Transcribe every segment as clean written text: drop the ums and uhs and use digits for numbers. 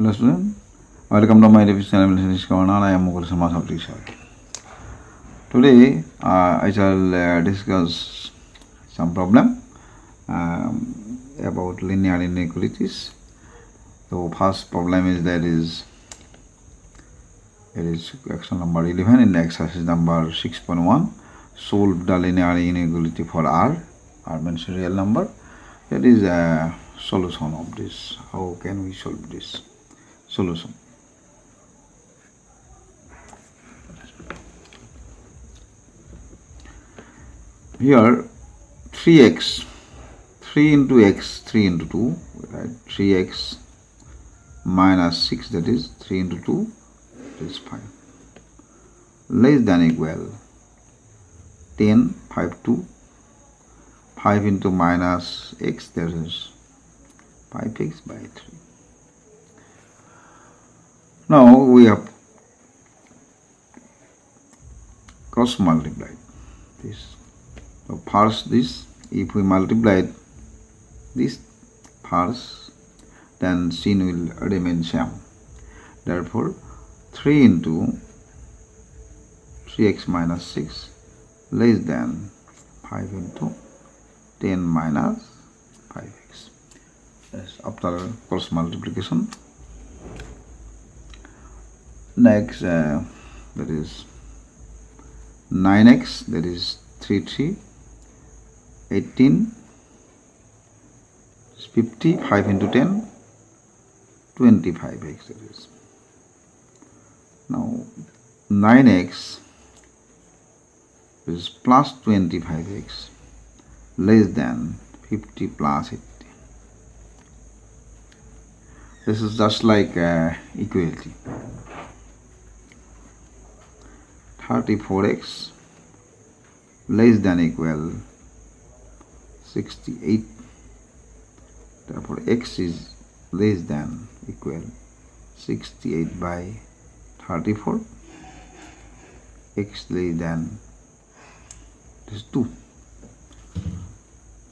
Hello student, welcome to my revision channel. I am Mukul Sharma subject sir. Today I shall discuss some problem about linear inequalities. So first problem is it is question number 11 in exercise number 6.1. Solve the linear inequality for R means real number. That is a solution of this. How can we solve this? Solution. Here 3x, 3 into x, 3 into 2, right? 3x minus 6, that is 3 into 2, that is 5. Less than equal 10, 5, 2, 5 into minus x, that is 5x by 3. Now we have cross multiplied this. So first this, if we multiply this first, then sin will remain same. Therefore 3 into 3x minus 6 less than 5 into 10 minus 5x. Yes, after cross multiplication. Next that is 9x, that is 3, 18, 50, 5 into 10, 25x, that is. Now 9x is plus 25x less than 50 plus 80. This is just like equality. 34x less than equal 68. Therefore x is less than equal 68 by 34. X less than this 2.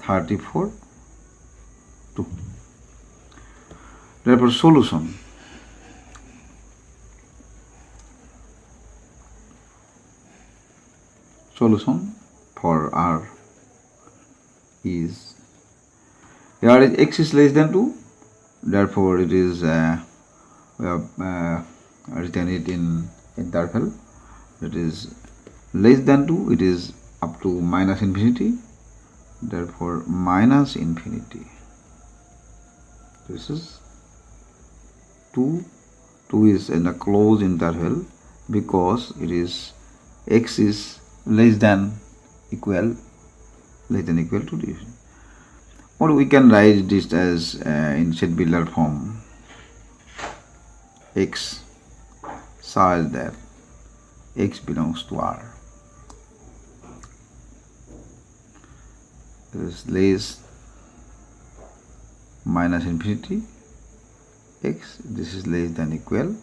34, 2. Therefore solution. Solution for R is, here is x is less than 2, therefore it is we have written it in interval, that is less than 2, it is up to minus infinity, therefore minus infinity. This is 2 is in a closed interval because it is x is less than equal to this. Or we can write this as in set builder form, x such that x belongs to R. This is less minus infinity x, this is less than equal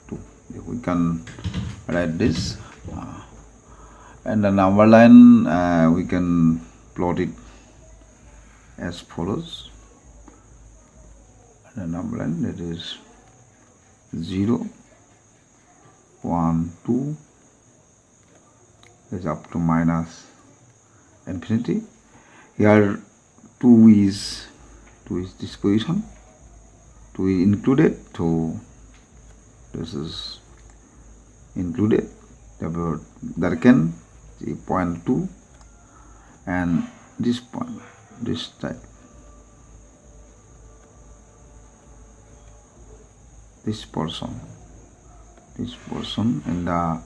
to. We can write this. And the number line we can plot it as follows. And the number line, that is 0, 1, 2 is up to minus infinity. Here 2 is this position, 2 is included, so this is included. Therefore there can the point 2 and this point, this type, this portion in the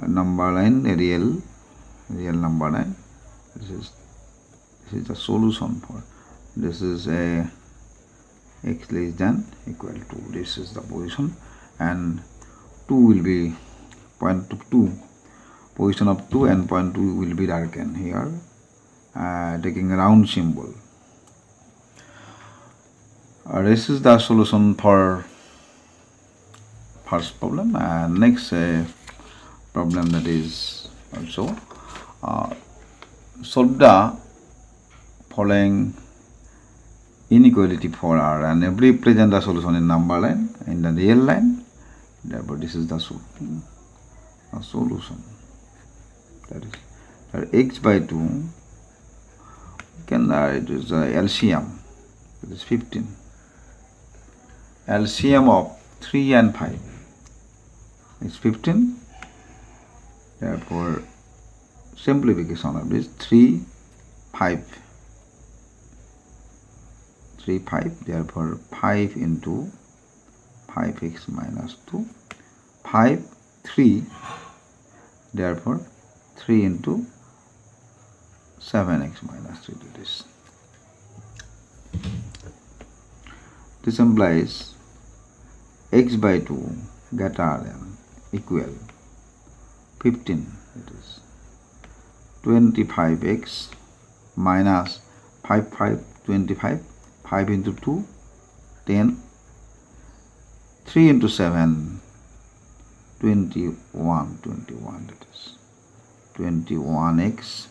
number line, a real number line. This is the solution for this is a x less than equal to, this is the position, and 2 will be point 2, position of 2 and point 2 will be darkened here, taking a round symbol. This is the solution for first problem. Next problem, that is also solve the following inequality for R, and represent the solution in number line in the real line. Therefore, this is the solution. That is x by 2. Can it is LCM. It is 15. LCM of 3 and 5 is 15. Therefore, simplification of this 3, 5. 3, 5. Therefore, 5 into 5x minus 2. 5, 3. Therefore, 3 into 7x minus 3 to this. This implies x by 2 greater than equal 15. It is 25x minus 5, 25. 5 into 2, 10. 3 into 7, 21. That is 21x.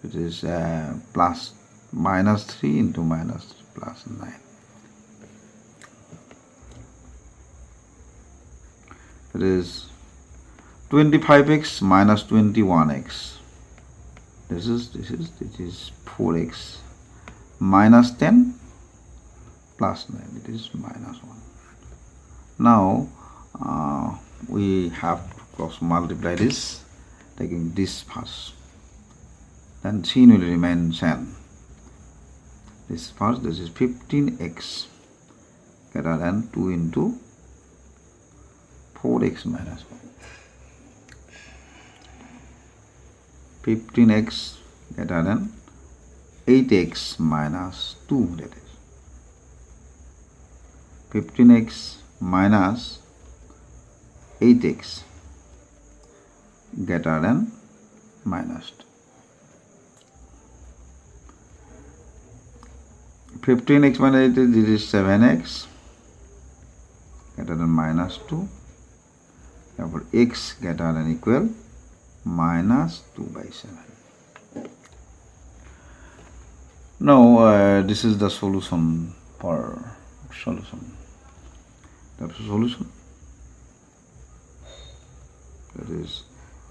It is plus minus 3 into minus 3 plus 9. It is 25x minus 21x. This is 4x minus 10 plus 9. It is minus 1. Now we have to cross multiply this, taking this first. Then sin will remain same. This first, this is 15x greater than 2 into 4x minus 1. 15x greater than 8x minus 2, that is 15x minus 8x greater than minus 2. 15x minus 8, this is 7x greater than minus 2. Therefore, x greater than equal minus 2 by 7. Now, this is the solution for solution. That's the solution. That is,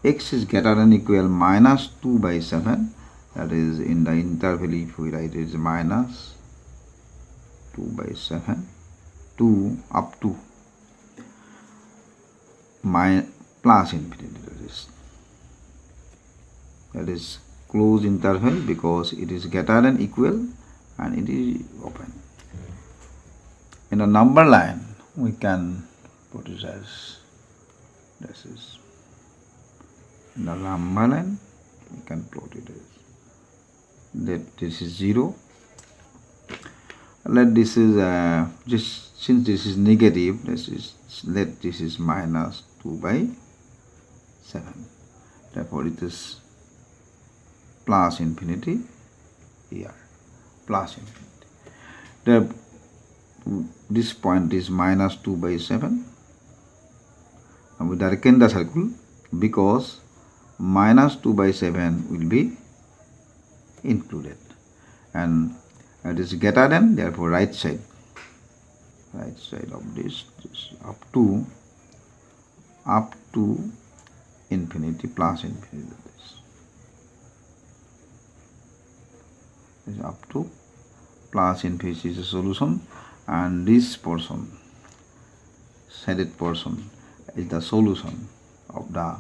x is greater than equal minus 2 by 7. That is, in the interval, if we write it is minus 2 by 7 to up to plus infinity. That is closed interval because it is greater than equal and it is open. In a number line, we can put it as this is. In the number line, we can plot it as that this is 0. Let this is just since this is negative, let this is minus 2 by 7. Therefore, it is plus infinity here, plus infinity. This point is minus 2 by 7. Now we darken the circle because minus 2 by 7 will be included, and it is greater than, therefore right side of this up to infinity plus infinity. This is up to plus infinity is a solution, and this portion, shaded portion, is the solution of the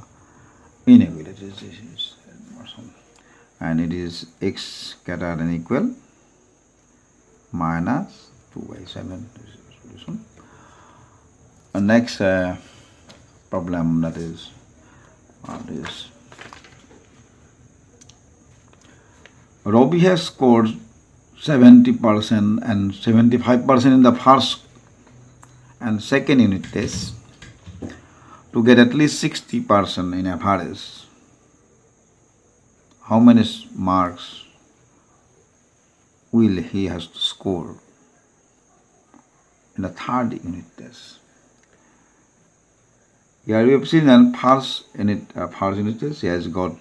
inequality. This is portion, and it is x greater than equal minus 2 by 7. This is the solution. The next problem, that is this. Robbie has scored 70% and 75% in the first and second unit test to get at least 60% in average. How many marks will he has to score in the third unit test? Here we have seen that first unit test he has got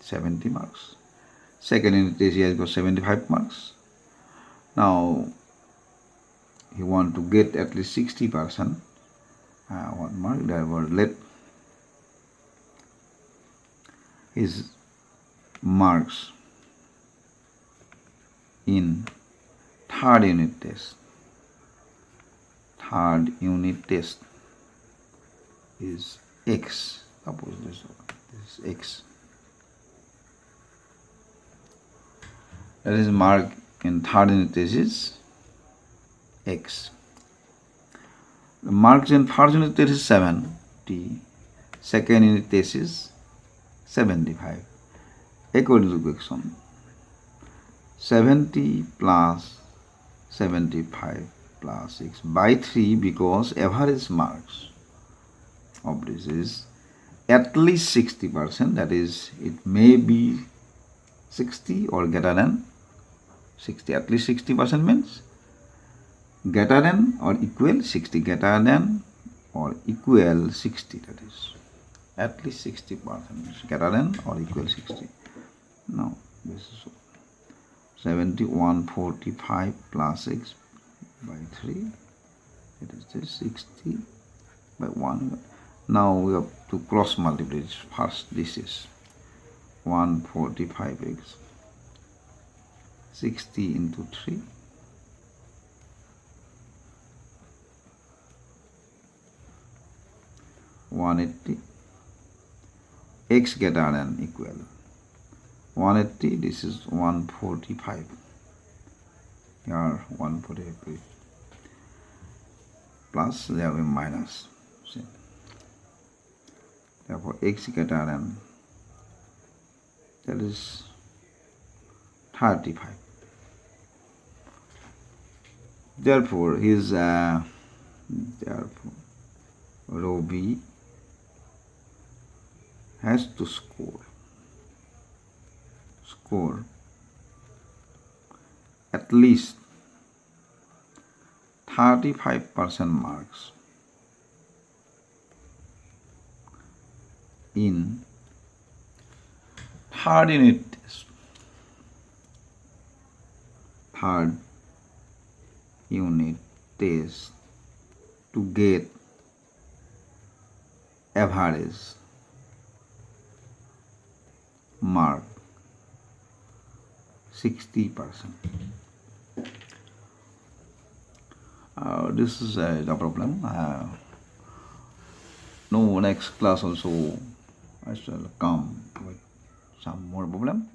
70 marks. Second unit test he has got 75 marks. Now he want to get at least 60%. One mark, therefore let his marks in third unit test is X. Suppose this is X. That is mark in third unit test is X. The marks in first unit test is 70. Second unit test is 75. According to the question, 70 plus 75 plus 6 by 3, because average marks of this is at least 60%, that is it may be 60 or greater than 60. At least 60% means greater than or equal 60, greater than or equal 60, that is at least 60% means greater than or equal 60. Now this is 7145 plus 6 by 3, it is just 60 by 1. Now we have to cross multiply this. First this is 145x 60 into 3 180, x greater than equal 180, this is 145, here 145 plus, there will be minus. See? Therefore x greater than, that is 35. Therefore his therefore row B has to score at least 35% marks in third unit test. Third unit test to get average mark 60%. This is the problem. No, next class also I shall come with some more problem.